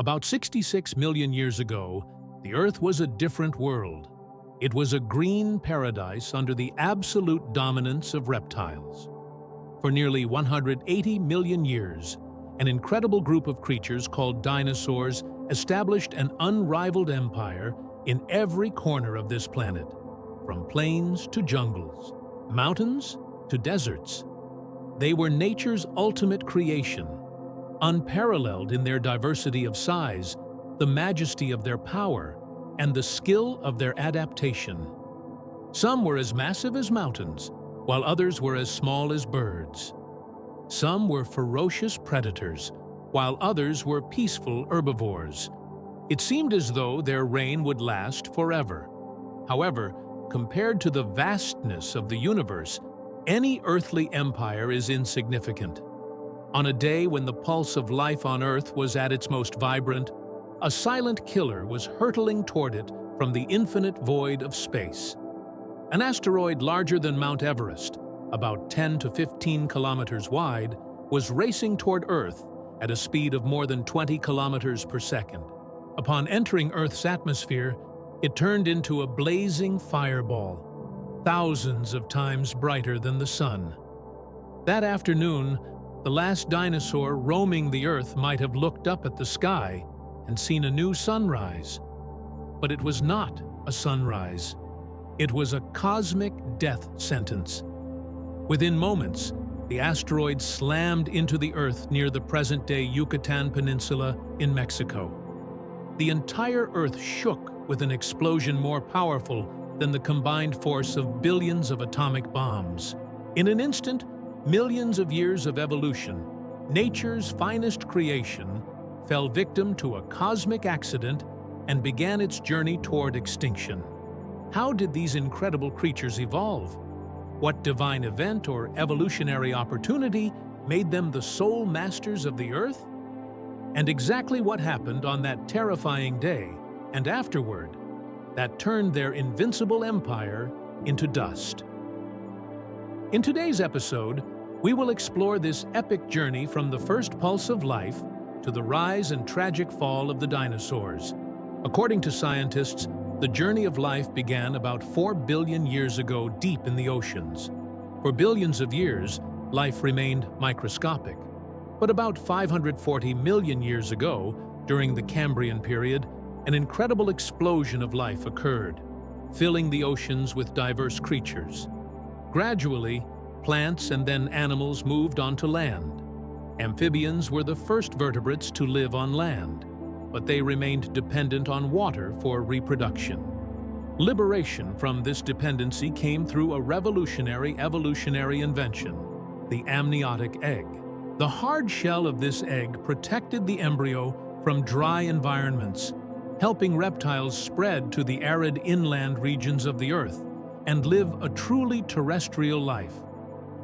About 66 million years ago, the Earth was a different world. It was a green paradise under the absolute dominance of reptiles. For nearly 180 million years, an incredible group of creatures called dinosaurs established an unrivaled empire in every corner of this planet, from plains to jungles, mountains to deserts. They were nature's ultimate creation, unparalleled in their diversity of size, the majesty of their power, and the skill of their adaptation. Some were as massive as mountains, while others were as small as birds. Some were ferocious predators, while others were peaceful herbivores. It seemed as though their reign would last forever. However, compared to the vastness of the universe, any earthly empire is insignificant. On a day when the pulse of life on Earth was at its most vibrant, a silent killer was hurtling toward it from the infinite void of space. An asteroid larger than Mount Everest, about 10 to 15 kilometers wide, was racing toward Earth at a speed of more than 20 kilometers per second. Upon entering Earth's atmosphere, it turned into a blazing fireball, thousands of times brighter than the sun. That afternoon, the last dinosaur roaming the Earth might have looked up at the sky and seen a new sunrise. But it was not a sunrise. It was a cosmic death sentence. Within moments, the asteroid slammed into the Earth near the present-day Yucatan Peninsula in Mexico. The entire Earth shook with an explosion more powerful than the combined force of billions of atomic bombs. In an instant, millions of years of evolution, nature's finest creation, fell victim to a cosmic accident and began its journey toward extinction. How did these incredible creatures evolve? What divine event or evolutionary opportunity made them the sole masters of the Earth? And exactly what happened on that terrifying day and afterward that turned their invincible empire into dust? In today's episode, we will explore this epic journey from the first pulse of life to the rise and tragic fall of the dinosaurs. According to scientists, the journey of life began about 4 billion years ago deep in the oceans. For billions of years, life remained microscopic. But about 540 million years ago, during the Cambrian period, an incredible explosion of life occurred, filling the oceans with diverse creatures. Gradually, plants and then animals moved onto land. Amphibians were the first vertebrates to live on land, but they remained dependent on water for reproduction. Liberation from this dependency came through a revolutionary evolutionary invention, the amniotic egg. The hard shell of this egg protected the embryo from dry environments, helping reptiles spread to the arid inland regions of the Earth and live a truly terrestrial life.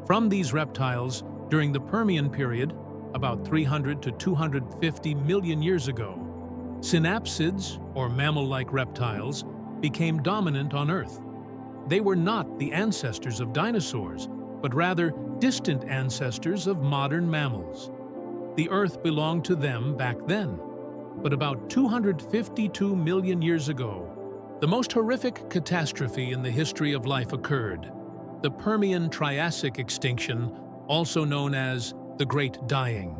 From these reptiles, during the Permian period, about 300 to 250 million years ago, synapsids, or mammal-like reptiles, became dominant on Earth. They were not the ancestors of dinosaurs, but rather distant ancestors of modern mammals. The Earth belonged to them back then. But about 252 million years ago, the most horrific catastrophe in the history of life occurred: the Permian-Triassic extinction, also known as the Great Dying.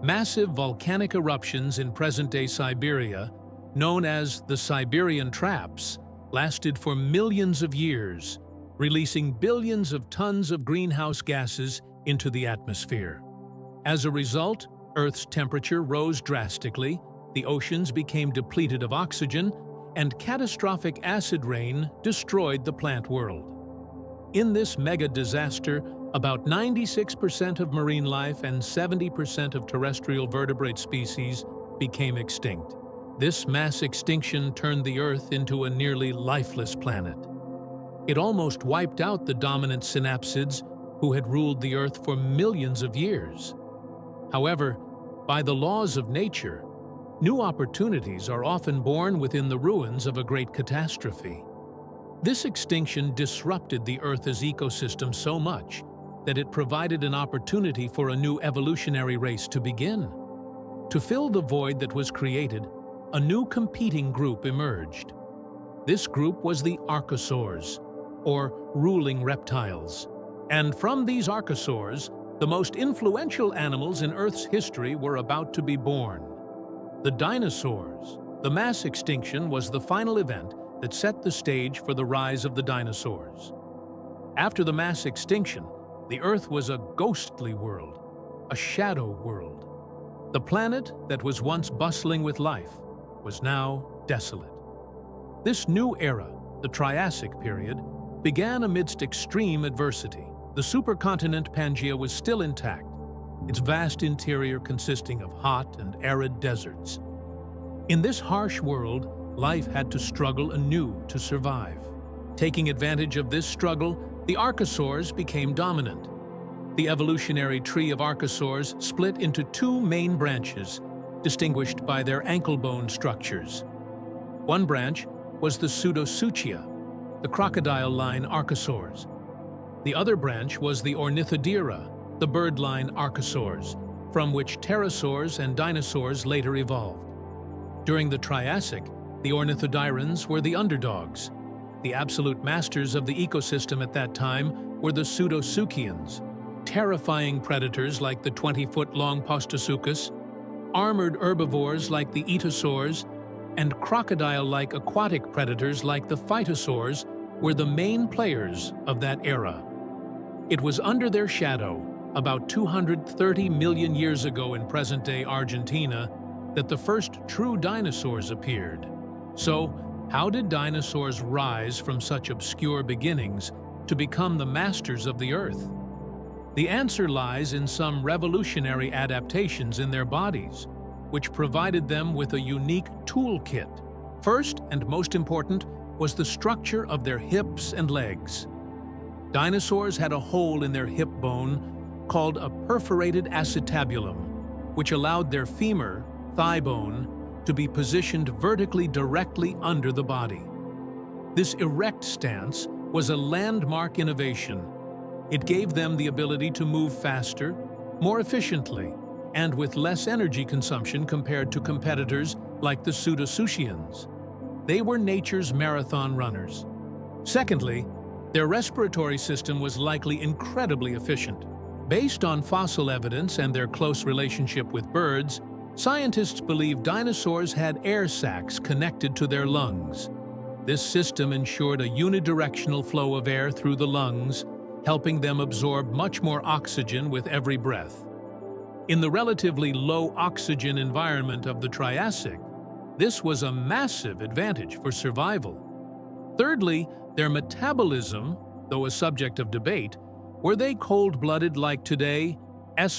Massive volcanic eruptions in present-day Siberia, known as the Siberian Traps, lasted for millions of years, releasing billions of tons of greenhouse gases into the atmosphere. As a result, Earth's temperature rose drastically, the oceans became depleted of oxygen, and catastrophic acid rain destroyed the plant world. In this mega-disaster, about 96% of marine life and 70% of terrestrial vertebrate species became extinct. This mass extinction turned the Earth into a nearly lifeless planet. It almost wiped out the dominant synapsids who had ruled the Earth for millions of years. However, by the laws of nature, new opportunities are often born within the ruins of a great catastrophe. This extinction disrupted the Earth's ecosystem so much that it provided an opportunity for a new evolutionary race to begin. To fill the void that was created, a new competing group emerged. This group was the archosaurs, or ruling reptiles. And from these archosaurs, the most influential animals in Earth's history were about to be born. The dinosaurs. The mass extinction was the final event that set the stage for the rise of the dinosaurs. After the mass extinction, the Earth was a ghostly world, a shadow world. The planet that was once bustling with life was now desolate. This new era, the Triassic period, began amidst extreme adversity. The supercontinent Pangaea was still intact, its vast interior consisting of hot and arid deserts. In this harsh world, life had to struggle anew to survive. Taking advantage of this struggle, the archosaurs became dominant. The evolutionary tree of archosaurs split into two main branches, distinguished by their ankle bone structures. One branch was the Pseudosuchia, the crocodile-line archosaurs. The other branch was the Ornithodira, the bird-line archosaurs, from which pterosaurs and dinosaurs later evolved. During the Triassic, the ornithodirans were the underdogs. The absolute masters of the ecosystem at that time were the Pseudosuchians, terrifying predators like the 20-foot-long Postosuchus, armored herbivores like the Etosaurs, and crocodile-like aquatic predators like the Phytosaurs were the main players of that era. It was under their shadow, about 230 million years ago in present-day Argentina, that the first true dinosaurs appeared. So, how did dinosaurs rise from such obscure beginnings to become the masters of the Earth? The answer lies in some revolutionary adaptations in their bodies, which provided them with a unique toolkit. First, and most important, was the structure of their hips and legs. Dinosaurs had a hole in their hip bone called a perforated acetabulum, which allowed their femur, thigh bone, to be positioned vertically directly under the body. This erect stance was a landmark innovation. It gave them the ability to move faster, more efficiently, and with less energy consumption compared to competitors like the Pseudosuchians. They were nature's marathon runners. Secondly, their respiratory system was likely incredibly efficient. Based on fossil evidence and their close relationship with birds, scientists believe dinosaurs had air sacs connected to their lungs. This system ensured a unidirectional flow of air through the lungs, helping them absorb much more oxygen with every breath. In the relatively low oxygen environment of the Triassic, this was a massive advantage for survival. Thirdly, their metabolism, though a subject of debate, were they cold-blooded like today,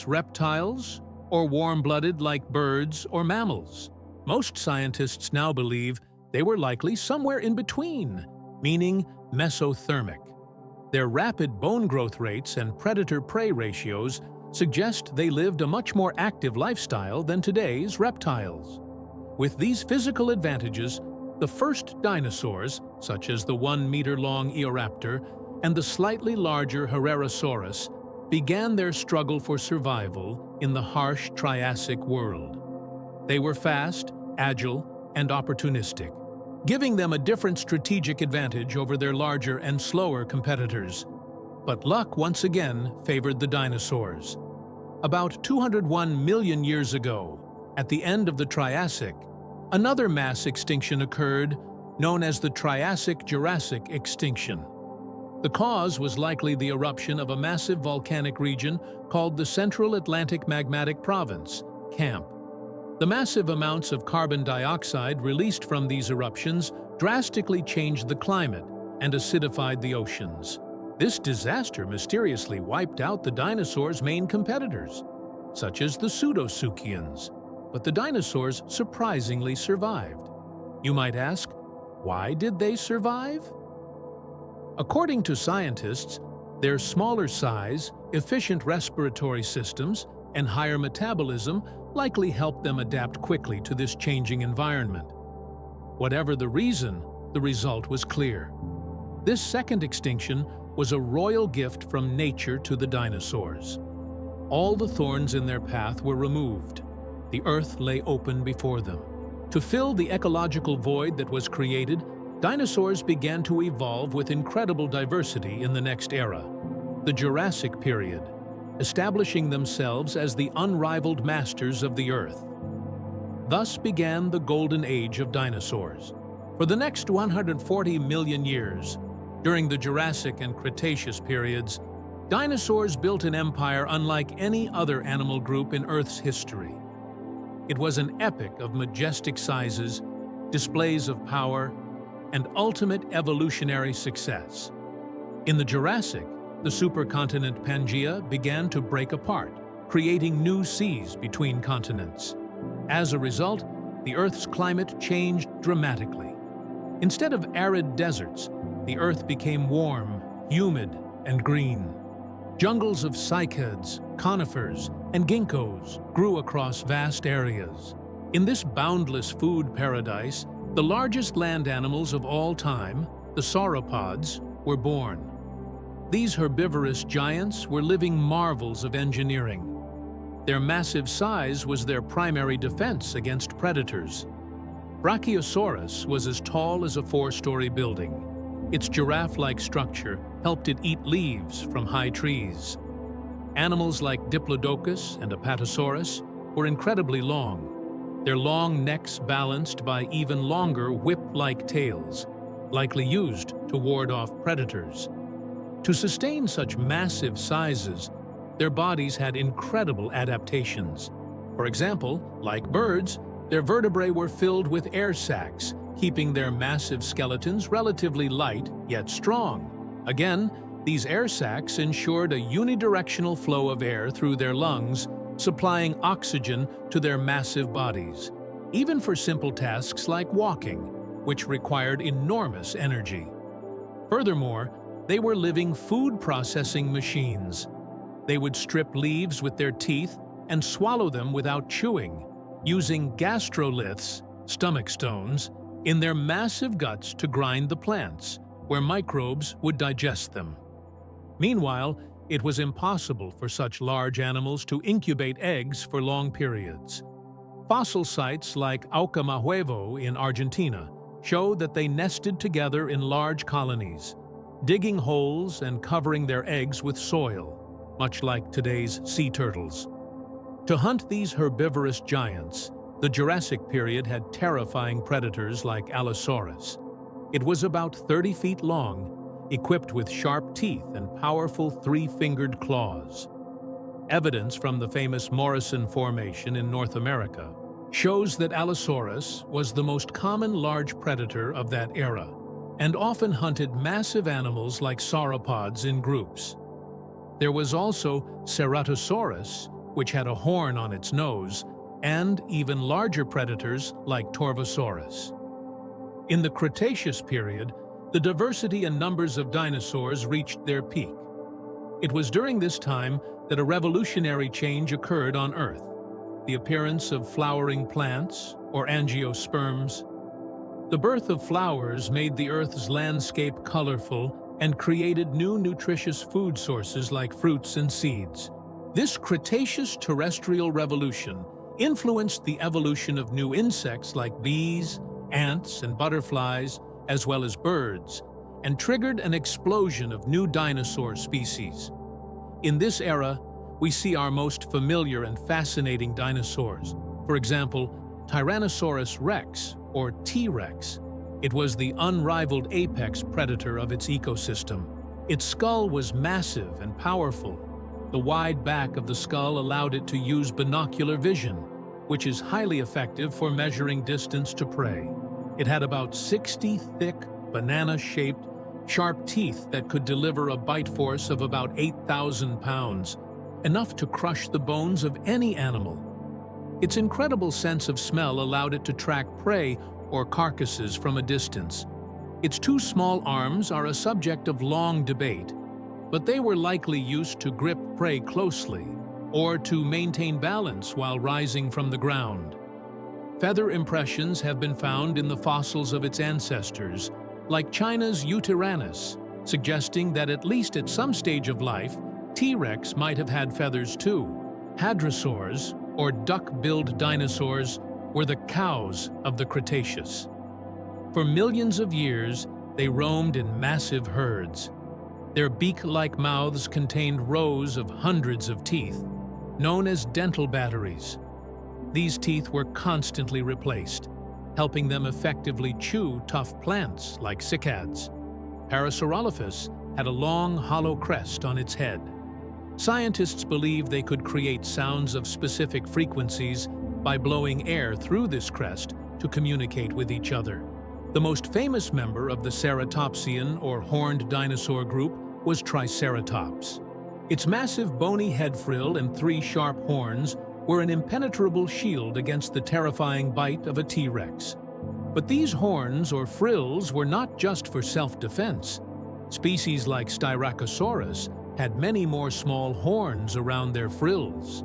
reptiles, or warm-blooded like birds or mammals? Most scientists now believe they were likely somewhere in between, meaning mesothermic. Their rapid bone growth rates and predator-prey ratios suggest they lived a much more active lifestyle than today's reptiles. With these physical advantages, the first dinosaurs, such as the 1-meter-long Eoraptor and the slightly larger Herrerasaurus, began their struggle for survival in the harsh Triassic world. They were fast, agile, and opportunistic, giving them a different strategic advantage over their larger and slower competitors. But luck once again favored the dinosaurs. About 201 million years ago, at the end of the Triassic, another mass extinction occurred, known as the Triassic-Jurassic extinction. The cause was likely the eruption of a massive volcanic region called the Central Atlantic Magmatic Province, CAMP. The massive amounts of carbon dioxide released from these eruptions drastically changed the climate and acidified the oceans. This disaster mysteriously wiped out the dinosaurs' main competitors, such as the Pseudosuchians. But the dinosaurs surprisingly survived. You might ask, why did they survive? According to scientists, their smaller size, efficient respiratory systems, and higher metabolism likely helped them adapt quickly to this changing environment. Whatever the reason, the result was clear. This second extinction was a royal gift from nature to the dinosaurs. All the thorns in their path were removed. the Earth lay open before them. To fill the ecological void that was created, dinosaurs began to evolve with incredible diversity in the next era, the Jurassic period, establishing themselves as the unrivaled masters of the Earth. Thus began the golden age of dinosaurs. For the next 140 million years, during the Jurassic and Cretaceous periods, dinosaurs built an empire unlike any other animal group in Earth's history. It was an epic of majestic sizes, displays of power, and ultimate evolutionary success. In the Jurassic, the supercontinent Pangaea began to break apart, creating new seas between continents. As a result, the Earth's climate changed dramatically. Instead of arid deserts, the Earth became warm, humid, and green. Jungles of cycads, conifers, and ginkgos grew across vast areas. In this boundless food paradise, the largest land animals of all time, the sauropods, were born. These herbivorous giants were living marvels of engineering. Their massive size was their primary defense against predators. Brachiosaurus was as tall as a four-story building. Its giraffe-like structure helped it eat leaves from high trees. Animals like Diplodocus and Apatosaurus were incredibly long, their long necks balanced by even longer whip-like tails, likely used to ward off predators. To sustain such massive sizes, their bodies had incredible adaptations. For example, like birds, their vertebrae were filled with air sacs, keeping their massive skeletons relatively light yet strong. Again, these air sacs ensured a unidirectional flow of air through their lungs, supplying oxygen to their massive bodies, even for simple tasks like walking, which required enormous energy. Furthermore, they were living food-processing machines. They would strip leaves with their teeth and swallow them without chewing, using gastroliths, stomach stones, in their massive guts to grind the plants, where microbes would digest them. Meanwhile, it was impossible for such large animals to incubate eggs for long periods. Fossil sites like Aucamahuevo in Argentina show that they nested together in large colonies, digging holes and covering their eggs with soil, much like today's sea turtles. To hunt these herbivorous giants, the Jurassic period had terrifying predators like Allosaurus. It was about 30 feet long, equipped with sharp teeth and powerful three-fingered claws. Evidence from the famous Morrison Formation in North America shows that Allosaurus was the most common large predator of that era, and often hunted massive animals like sauropods in groups. There was also Ceratosaurus, which had a horn on its nose, and even larger predators like Torvosaurus. In the Cretaceous period, the diversity and numbers of dinosaurs reached their peak. It was during this time that a revolutionary change occurred on Earth: the appearance of flowering plants, or angiosperms. The birth of flowers made the Earth's landscape colorful and created new nutritious food sources like fruits and seeds. This Cretaceous terrestrial revolution influenced the evolution of new insects like bees, ants, and butterflies, as well as birds, and triggered an explosion of new dinosaur species. In this era, we see our most familiar and fascinating dinosaurs. For example, Tyrannosaurus rex, or T-Rex. It was the unrivaled apex predator of its ecosystem. Its skull was massive and powerful. The wide back of the skull allowed it to use binocular vision, which is highly effective for measuring distance to prey. It had about 60 thick, banana-shaped, sharp teeth that could deliver a bite force of about 8,000 pounds, enough to crush the bones of any animal. Its incredible sense of smell allowed it to track prey or carcasses from a distance. Its two small arms are a subject of long debate, but they were likely used to grip prey closely or to maintain balance while rising from the ground. Feather impressions have been found in the fossils of its ancestors, like China's Yutyrannus, suggesting that at least at some stage of life, T-Rex might have had feathers too. Hadrosaurs, or duck-billed dinosaurs, were the cows of the Cretaceous. For millions of years, they roamed in massive herds. Their beak-like mouths contained rows of hundreds of teeth, known as dental batteries. These teeth were constantly replaced, helping them effectively chew tough plants like cycads. Parasaurolophus had a long, hollow crest on its head. Scientists believe they could create sounds of specific frequencies by blowing air through this crest to communicate with each other. The most famous member of the ceratopsian or horned dinosaur group was Triceratops. Its massive bony head frill and 3 sharp horns were an impenetrable shield against the terrifying bite of a T-Rex. But these horns or frills were not just for self-defense. Species like Styracosaurus had many more small horns around their frills.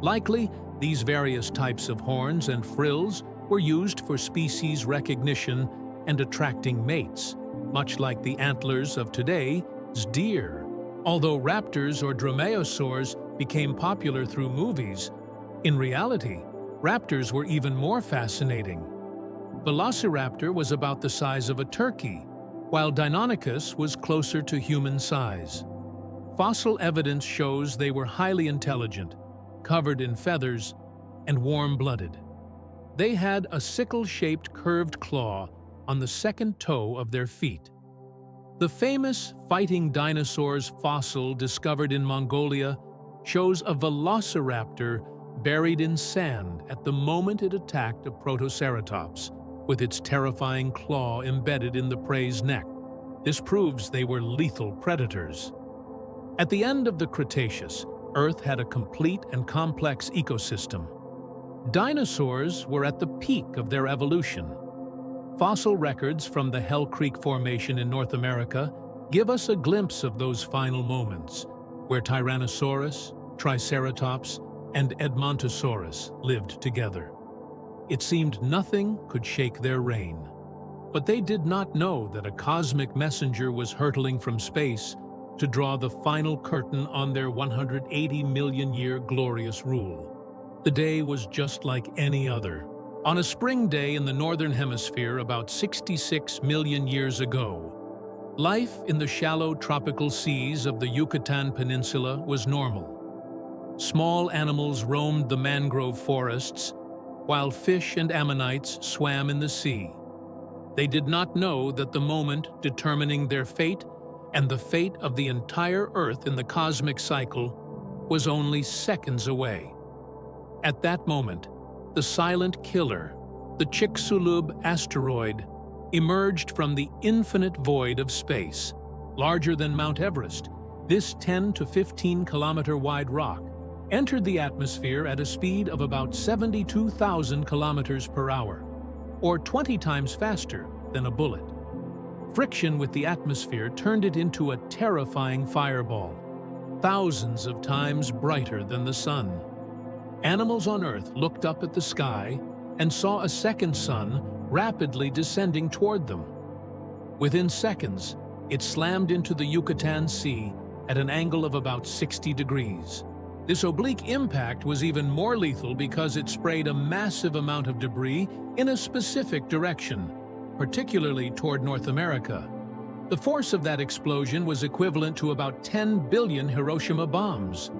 Likely, these various types of horns and frills were used for species recognition and attracting mates, much like the antlers of today's deer. Although raptors or dromaeosaurs became popular through movies, in reality, raptors were even more fascinating. Velociraptor was about the size of a turkey, while Deinonychus was closer to human size. Fossil evidence shows they were highly intelligent, covered in feathers, and warm-blooded. They had a sickle-shaped curved claw on the second toe of their feet. The famous fighting dinosaurs fossil discovered in Mongolia shows a velociraptor buried in sand at the moment it attacked a protoceratops, with its terrifying claw embedded in the prey's neck. This proves they were lethal predators. At the end of the Cretaceous, Earth had a complete and complex ecosystem. Dinosaurs were at the peak of their evolution. Fossil records from the Hell Creek Formation in North America give us a glimpse of those final moments, where Tyrannosaurus, Triceratops, and Edmontosaurus lived together. It seemed nothing could shake their reign. But they did not know that a cosmic messenger was hurtling from space to draw the final curtain on their 180-million-year glorious rule. The day was just like any other. On a spring day in the Northern Hemisphere about 66 million years ago, life in the shallow tropical seas of the Yucatan Peninsula was normal. Small animals roamed the mangrove forests, while fish and ammonites swam in the sea. They did not know that the moment determining their fate and the fate of the entire Earth in the cosmic cycle was only seconds away. At that moment, the silent killer, the Chicxulub asteroid, emerged from the infinite void of space. Larger than Mount Everest, this 10 to 15 kilometer wide rock entered the atmosphere at a speed of about 72,000 kilometers per hour, or 20 times faster than a bullet. Friction with the atmosphere turned it into a terrifying fireball, thousands of times brighter than the sun. Animals on Earth looked up at the sky and saw a second sun rapidly descending toward them. Within seconds, it slammed into the Yucatan Sea at an angle of about 60 degrees. This oblique impact was even more lethal because it sprayed a massive amount of debris in a specific direction, particularly toward North America. The force of that explosion was equivalent to about 10 billion Hiroshima bombs.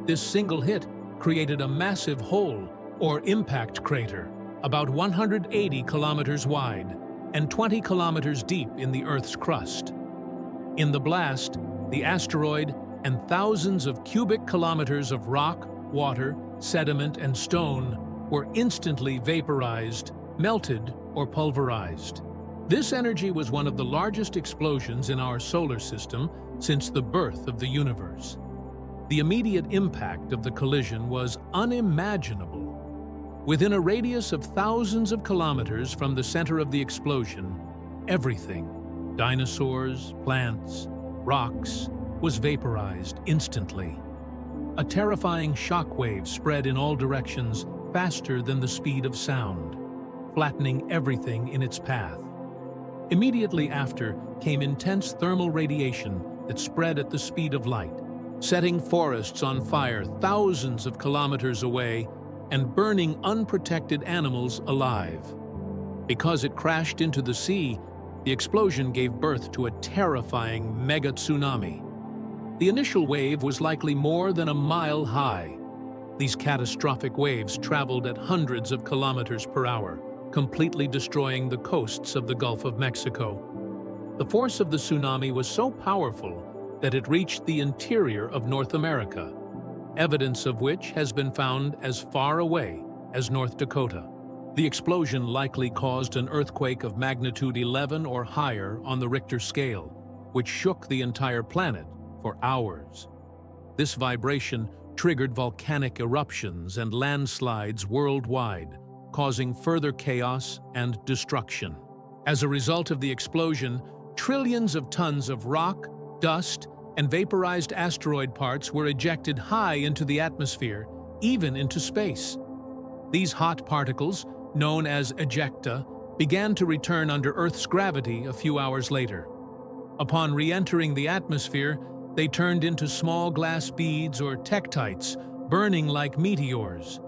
This single hit created a massive hole, or impact crater, about 180 kilometers wide and 20 kilometers deep in the Earth's crust. In the blast, the asteroid and thousands of cubic kilometers of rock, water, sediment, and stone were instantly vaporized, melted, or pulverized. This energy was one of the largest explosions in our solar system since the birth of the universe. The immediate impact of the collision was unimaginable. Within a radius of thousands of kilometers from the center of the explosion, everything, dinosaurs, plants, rocks, was vaporized instantly. A terrifying shockwave spread in all directions faster than the speed of sound, flattening everything in its path. Immediately after came intense thermal radiation that spread at the speed of light, setting forests on fire thousands of kilometers away and burning unprotected animals alive. Because it crashed into the sea, the explosion gave birth to a terrifying mega tsunami. The initial wave was likely more than a mile high. These catastrophic waves traveled at hundreds of kilometers per hour, completely destroying the coasts of the Gulf of Mexico. The force of the tsunami was so powerful that it reached the interior of North America, evidence of which has been found as far away as North Dakota. The explosion likely caused an earthquake of magnitude 11 or higher on the Richter scale, which shook the entire planet for hours. This vibration triggered volcanic eruptions and landslides worldwide, causing further chaos and destruction. As a result of the explosion, trillions of tons of rock, dust, and vaporized asteroid parts were ejected high into the atmosphere, even into space. These hot particles, known as ejecta, began to return under Earth's gravity a few hours later. Upon re-entering the atmosphere, they turned into small glass beads or tektites, burning like meteors.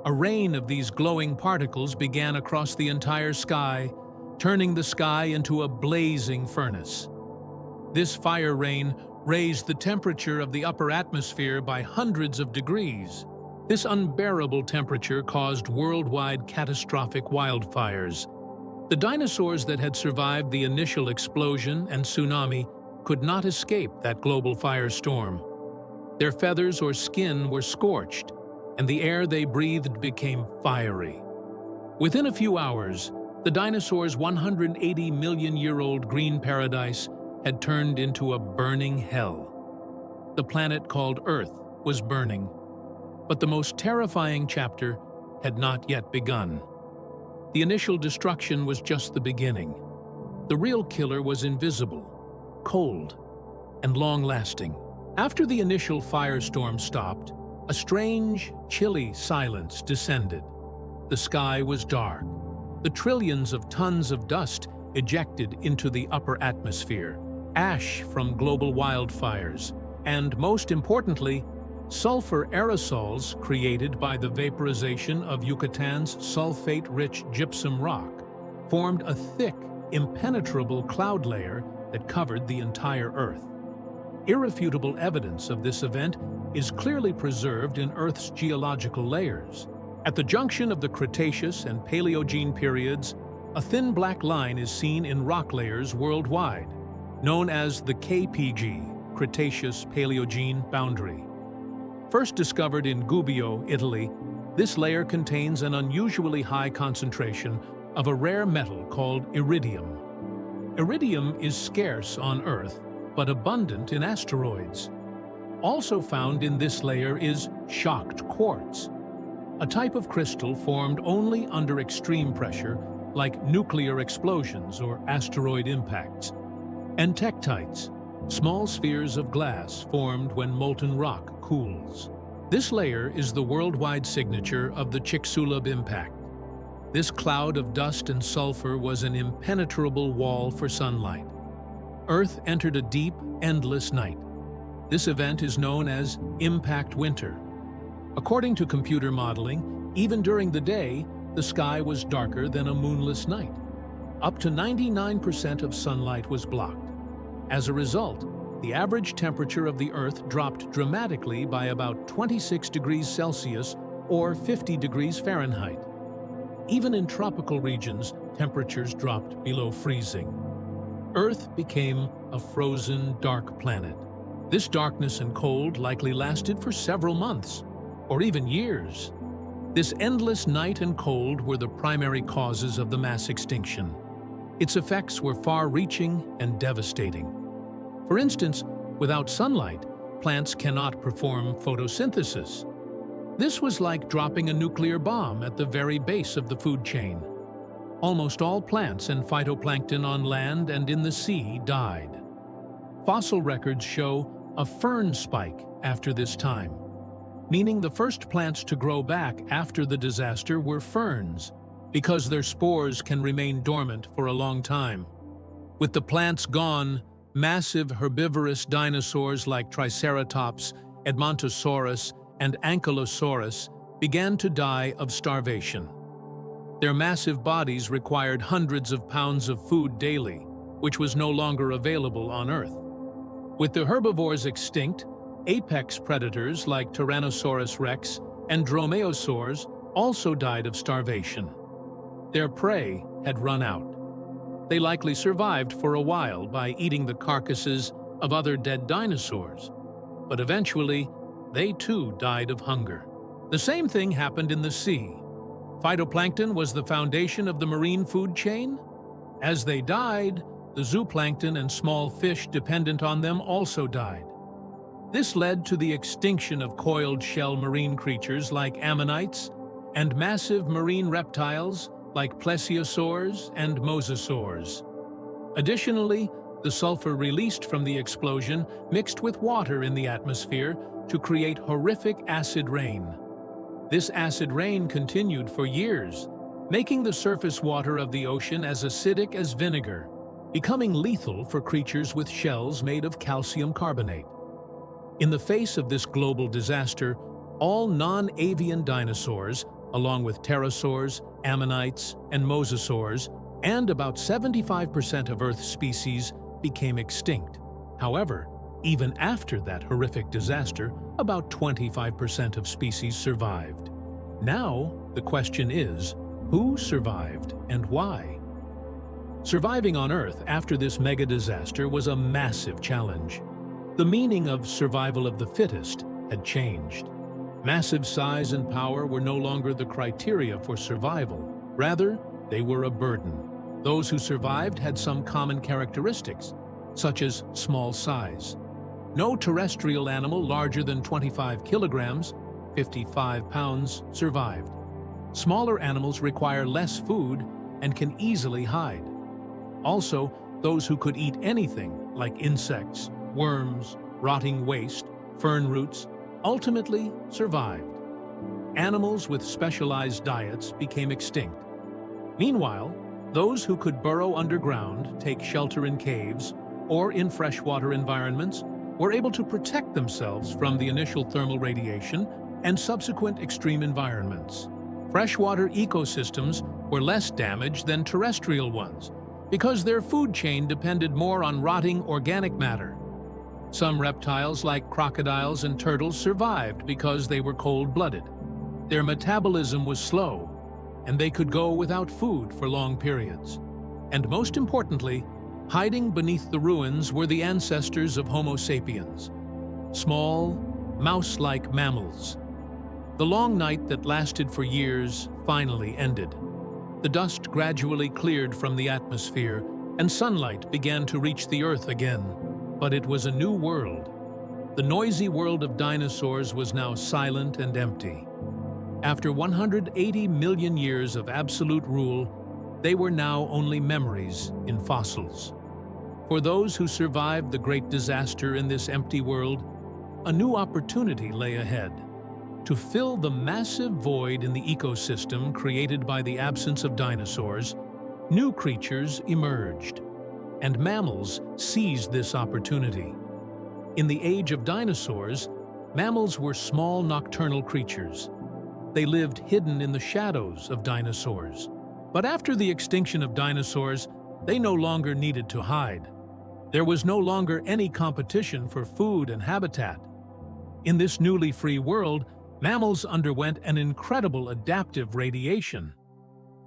A rain of these glowing particles began across the entire sky, turning the sky into a blazing furnace. This fire rain raised the temperature of the upper atmosphere by hundreds of degrees. This unbearable temperature caused worldwide catastrophic wildfires. The dinosaurs that had survived the initial explosion and tsunami could not escape that global firestorm. Their feathers or skin were scorched, and the air they breathed became fiery. Within a few hours, the dinosaurs' 180-million-year-old green paradise had turned into a burning hell. The planet called Earth was burning, but the most terrifying chapter had not yet begun. The initial destruction was just the beginning. The real killer was invisible, cold, and long-lasting. After the initial firestorm stopped, a strange, chilly silence descended. The sky was dark. The trillions of tons of dust ejected into the upper atmosphere, ash from global wildfires, and most importantly, sulfur aerosols created by the vaporization of Yucatan's sulfate-rich gypsum rock formed a thick, impenetrable cloud layer that covered the entire Earth. Irrefutable evidence of this event is clearly preserved in Earth's geological layers. At the junction of the Cretaceous and Paleogene periods, a thin black line is seen in rock layers worldwide, known as the KPG, Cretaceous-Paleogene boundary. First discovered in Gubbio, Italy, this layer contains an unusually high concentration of a rare metal called iridium. Iridium is scarce on Earth, but abundant in asteroids. Also found in this layer is shocked quartz, a type of crystal formed only under extreme pressure, like nuclear explosions or asteroid impacts, and tektites, small spheres of glass formed when molten rock cools. This layer is the worldwide signature of the Chicxulub impact. This cloud of dust and sulfur was an impenetrable wall for sunlight. Earth entered a deep, endless night. This event is known as impact winter. According to computer modeling, even during the day, the sky was darker than a moonless night. Up to 99% of sunlight was blocked. As a result, the average temperature of the Earth dropped dramatically by about 26 degrees Celsius or 50 degrees Fahrenheit. Even in tropical regions, temperatures dropped below freezing. Earth became a frozen, dark planet. This darkness and cold likely lasted for several months, or even years. This endless night and cold were the primary causes of the mass extinction. Its effects were far-reaching and devastating. For instance, without sunlight, plants cannot perform photosynthesis. This was like dropping a nuclear bomb at the very base of the food chain. Almost all plants and phytoplankton on land and in the sea died. Fossil records show a fern spike after this time, meaning the first plants to grow back after the disaster were ferns, because their spores can remain dormant for a long time. With the plants gone, massive herbivorous dinosaurs like Triceratops, Edmontosaurus, and Ankylosaurus began to die of starvation. Their massive bodies required hundreds of pounds of food daily, which was no longer available on Earth. With the herbivores extinct, apex predators like Tyrannosaurus rex and dromaeosaurs also died of starvation. Their prey had run out. They likely survived for a while by eating the carcasses of other dead dinosaurs, but eventually, they too died of hunger. The same thing happened in the sea. Phytoplankton was the foundation of the marine food chain. As they died, the zooplankton and small fish dependent on them also died. This led to the extinction of coiled shell marine creatures like ammonites and massive marine reptiles like plesiosaurs and mosasaurs. Additionally, the sulfur released from the explosion mixed with water in the atmosphere to create horrific acid rain. This acid rain continued for years, making the surface water of the ocean as acidic as vinegar, becoming lethal for creatures with shells made of calcium carbonate. In the face of this global disaster, all non-avian dinosaurs, along with pterosaurs, ammonites, and mosasaurs, and about 75% of Earth's species became extinct. However, even after that horrific disaster, about 25% of species survived. Now, the question is, who survived and why? Surviving on Earth after this mega disaster was a massive challenge. The meaning of survival of the fittest had changed. Massive size and power were no longer the criteria for survival. Rather, they were a burden. Those who survived had some common characteristics, such as small size. No terrestrial animal larger than 25 kilograms, 55 pounds, survived. Smaller animals require less food and can easily hide. Also, those who could eat anything, like insects, worms, rotting waste, fern roots, ultimately survived. Animals with specialized diets became extinct. Meanwhile, those who could burrow underground, take shelter in caves, or in freshwater environments, were able to protect themselves from the initial thermal radiation and subsequent extreme environments. Freshwater ecosystems were less damaged than terrestrial ones because their food chain depended more on rotting organic matter. Some reptiles like crocodiles and turtles survived because they were cold-blooded. Their metabolism was slow, and they could go without food for long periods. And most importantly, hiding beneath the ruins were the ancestors of Homo sapiens, small, mouse-like mammals. The long night that lasted for years finally ended. The dust gradually cleared from the atmosphere, and sunlight began to reach the Earth again. But it was a new world. The noisy world of dinosaurs was now silent and empty. After 180 million years of absolute rule, they were now only memories in fossils. For those who survived the great disaster in this empty world, a new opportunity lay ahead. To fill the massive void in the ecosystem created by the absence of dinosaurs, new creatures emerged, and mammals seized this opportunity. In the age of dinosaurs, mammals were small nocturnal creatures. They lived hidden in the shadows of dinosaurs. But after the extinction of dinosaurs, they no longer needed to hide. There was no longer any competition for food and habitat. In this newly free world, mammals underwent an incredible adaptive radiation.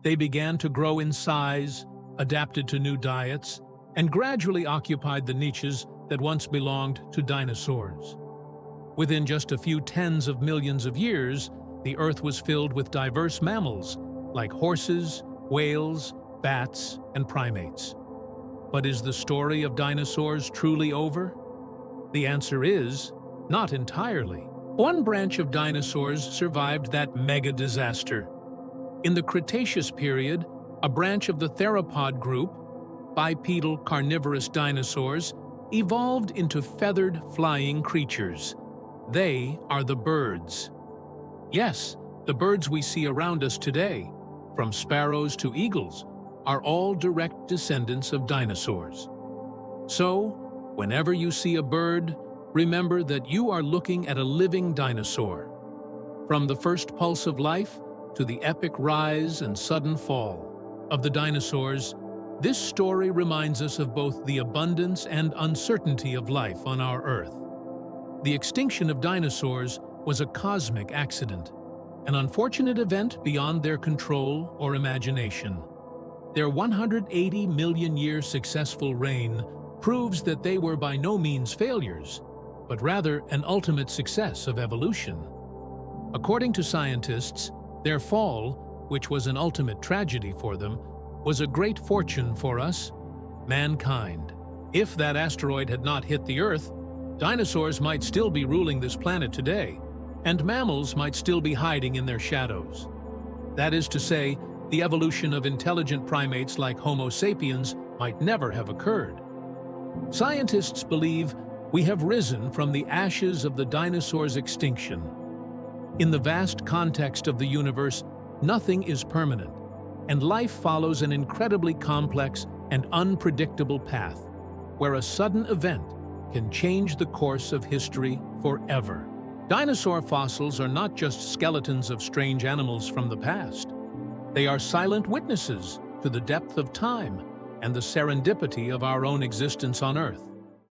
They began to grow in size, adapted to new diets, and gradually occupied the niches that once belonged to dinosaurs. Within just a few tens of millions of years, the Earth was filled with diverse mammals like horses, whales, bats, and primates. But is the story of dinosaurs truly over? The answer is, not entirely. One branch of dinosaurs survived that mega disaster. In the Cretaceous period, a branch of the theropod group, bipedal carnivorous dinosaurs, evolved into feathered flying creatures. They are the birds. Yes, the birds we see around us today, from sparrows to eagles, are all direct descendants of dinosaurs. So, whenever you see a bird, remember that you are looking at a living dinosaur. From the first pulse of life to the epic rise and sudden fall of the dinosaurs, this story reminds us of both the abundance and uncertainty of life on our Earth. The extinction of dinosaurs was a cosmic accident, an unfortunate event beyond their control or imagination. Their 180 million year successful reign proves that they were by no means failures, but rather an ultimate success of evolution. According to scientists, their fall, which was an ultimate tragedy for them, was a great fortune for us, mankind. If that asteroid had not hit the Earth, dinosaurs might still be ruling this planet today, and mammals might still be hiding in their shadows. That is to say, the evolution of intelligent primates like Homo sapiens might never have occurred. Scientists believe we have risen from the ashes of the dinosaurs' extinction. In the vast context of the universe, nothing is permanent, and life follows an incredibly complex and unpredictable path, where a sudden event can change the course of history forever. Dinosaur fossils are not just skeletons of strange animals from the past. They are silent witnesses to the depth of time and the serendipity of our own existence on Earth.